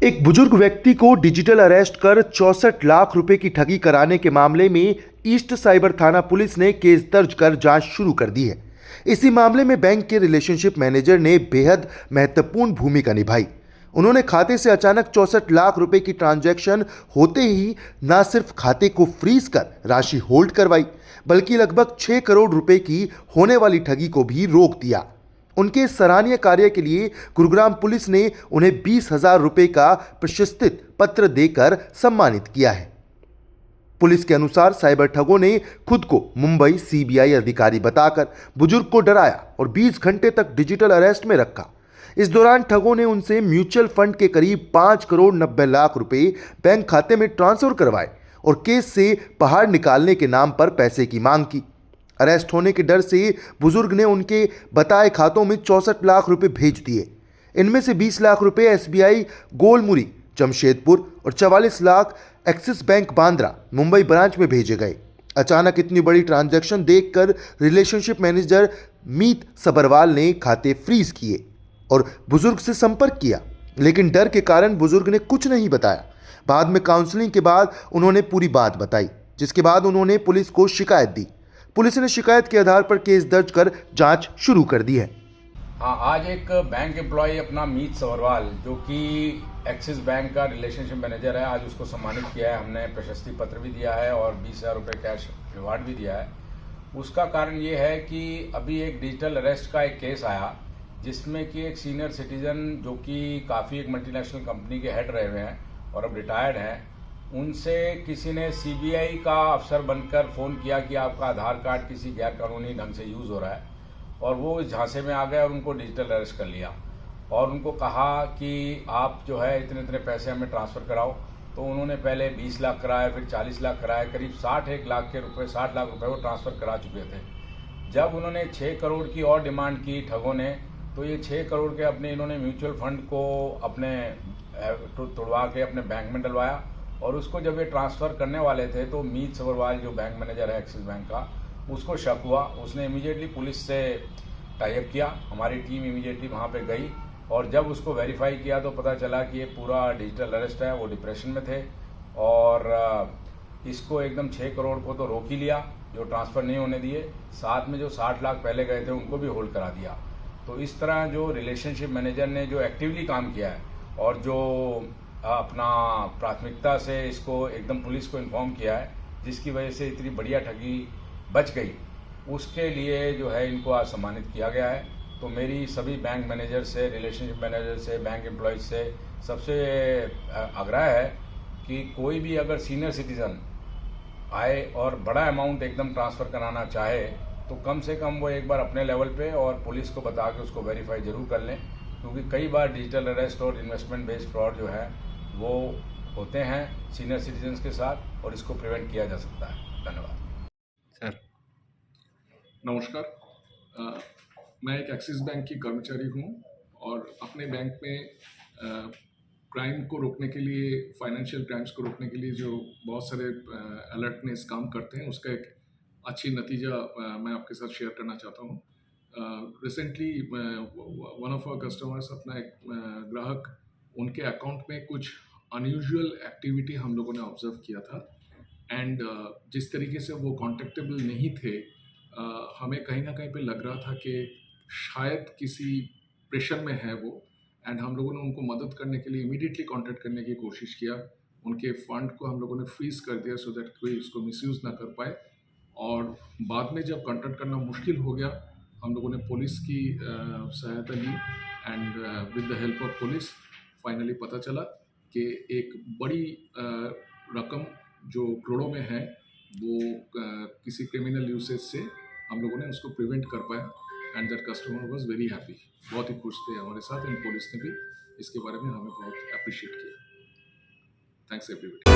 एक बुजुर्ग व्यक्ति को डिजिटल अरेस्ट कर 64 लाख रुपए की ठगी कराने के मामले में ईस्ट साइबर थाना पुलिस ने केस दर्ज कर जांच शुरू कर दी है। इसी मामले में बैंक के रिलेशनशिप मैनेजर ने बेहद महत्वपूर्ण भूमिका निभाई। उन्होंने खाते से अचानक 64 लाख रुपए की ट्रांजैक्शन होते ही न सिर्फ खाते को फ्रीज कर राशि होल्ड करवाई, बल्कि लगभग 6 करोड़ रुपए की होने वाली ठगी को भी रोक दिया। उनके सराहनीय कार्य के लिए गुरुग्राम पुलिस ने उन्हें 20,000 रुपए का प्रशस्ति पत्र देकर सम्मानित किया है। पुलिस के अनुसार साइबर ठगों ने खुद को मुंबई सीबीआई अधिकारी बताकर बुजुर्ग को डराया और 20 घंटे तक डिजिटल अरेस्ट में रखा। इस दौरान ठगों ने उनसे म्यूचुअल फंड के करीब 5 करोड़ 90 लाख रुपए बैंक खाते में ट्रांसफर करवाए और केस से बाहर निकालने के नाम पर पैसे की मांग की। अरेस्ट होने के डर से बुजुर्ग ने उनके बताए खातों में 64 लाख रुपए भेज दिए। इनमें से 20 लाख रुपए एसबीआई गोलमुरी जमशेदपुर और 44 lakh axis bank Bandra Mumbai branch में भेजे गए। अचानक इतनी बड़ी ट्रांजैक्शन देखकर रिलेशनशिप मैनेजर मीत सबरवाल ने खाते फ्रीज किए और बुजुर्ग से संपर्क किया, लेकिन डर के कारण बुजुर्ग ने कुछ नहीं बताया। बाद में काउंसलिंग के बाद उन्होंने पूरी बात बताई, जिसके बाद उन्होंने पुलिस को शिकायत दी। पुलिस ने शिकायत के आधार पर केस दर्ज कर जांच शुरू कर दी है। हाँ, आज एक बैंक एम्प्लॉय अपना मीत सवरवाल, जो कि एक्सिस बैंक का रिलेशनशिप मैनेजर है, आज उसको सम्मानित किया है। हमने प्रशस्ति पत्र भी दिया है और 20,000 रुपये कैश रिवार्ड भी दिया है। उसका कारण ये है कि अभी एक डिजिटल अरेस्ट का एक केस आया, जिसमें कि एक सीनियर सिटीजन जो कि काफ़ी एक मल्टीनेशनल कंपनी के हेड रहे हुए हैं और अब रिटायर्ड हैं, उनसे किसी ने सीबीआई का अफसर बनकर फ़ोन किया कि आपका आधार कार्ड किसी गैर कानूनी ढंग से यूज़ हो रहा है, और वो इस झांसे में आ गए और उनको डिजिटल अरेस्ट कर लिया और उनको कहा कि आप जो है इतने इतने पैसे हमें ट्रांसफ़र कराओ। तो उन्होंने पहले 20 लाख कराए, फिर 40 लाख कराए, करीब 60 लाख रुपए वो ट्रांसफ़र करा चुके थे। जब उन्होंने 6 करोड़ की और डिमांड की ठगों ने, तो ये 6 करोड़ के अपने इन्होंने म्यूचुअल फंड को अपने तोड़वा के अपने बैंक में डलवाया, और उसको जब ये ट्रांसफ़र करने वाले थे तो मीत सवरवाल जो बैंक मैनेजर है एक्सिस बैंक का, उसको शक हुआ। उसने इमीडिएटली पुलिस से टाई अप किया। हमारी टीम इमीडिएटली वहाँ पे गई और जब उसको वेरीफाई किया तो पता चला कि ये पूरा डिजिटल अरेस्ट है। वो डिप्रेशन में थे और इसको एकदम 6 करोड़ को तो रोक ही लिया, जो ट्रांसफ़र नहीं होने दिए। साथ में जो 60 लाख पहले गए थे उनको भी होल्ड करा दिया। तो इस तरह जो रिलेशनशिप मैनेजर ने जो एक्टिवली काम किया है और जो अपना प्राथमिकता से इसको एकदम पुलिस को इन्फॉर्म किया है, जिसकी वजह से इतनी बढ़िया ठगी बच गई, उसके लिए जो है इनको आज सम्मानित किया गया है। तो मेरी सभी बैंक मैनेजर से, रिलेशनशिप मैनेजर से, बैंक एम्प्लॉयज़ से सबसे आग्रह है कि कोई भी अगर सीनियर सिटीज़न आए और बड़ा अमाउंट एकदम ट्रांसफ़र कराना चाहे तो कम से कम वो एक बार अपने लेवल पे और पुलिस को बता के उसको वेरीफाई ज़रूर कर लें, क्योंकि कई बार डिजिटल अरेस्ट और इन्वेस्टमेंट बेस्ड फ्रॉड जो है वो होते हैं सीनियर सिटीजन्स के साथ, और इसको प्रिवेंट किया जा सकता है। धन्यवाद सर। नमस्कार। मैं एक एक्सिस बैंक की कर्मचारी हूँ और अपने बैंक में क्राइम को रोकने के लिए, फाइनेंशियल क्राइम्स को रोकने के लिए जो बहुत सारे अलर्टनेस काम करते हैं, उसका एक अच्छी नतीजा मैं आपके साथ शेयर करना चाहता हूँ। Recently one of our customers, अपना एक ग्राहक, उनके अकाउंट में कुछ अनयूजुअल एक्टिविटी हम लोगों ने ऑब्जर्व किया था एंड जिस तरीके से वो कॉन्टेक्टेबल नहीं थे, हमें कहीं ना कहीं पे लग रहा था कि शायद किसी प्रेशर में है वो, एंड हम लोगों ने उनको मदद करने के लिए इमीडिएटली कांटेक्ट करने की कोशिश किया। उनके फंड को हम लोगों ने फ्रीज कर दिया सो दैट कोई उसको मिसयूज़ ना कर पाए, और बाद में जब कांटेक्ट करना मुश्किल हो गया, हम लोगों ने पुलिस की सहायता ली and with the help of police finally पता चला कि एक बड़ी रकम जो करोड़ों में है वो किसी क्रिमिनल यूसेज से हम लोगों ने उसको प्रिवेंट कर पाया, and that customer was very happy. बहुत ही खुश थे हमारे साथ, एंड पुलिस ने भी इसके बारे में हमें बहुत अप्रिशिएट किया। Thanks everybody.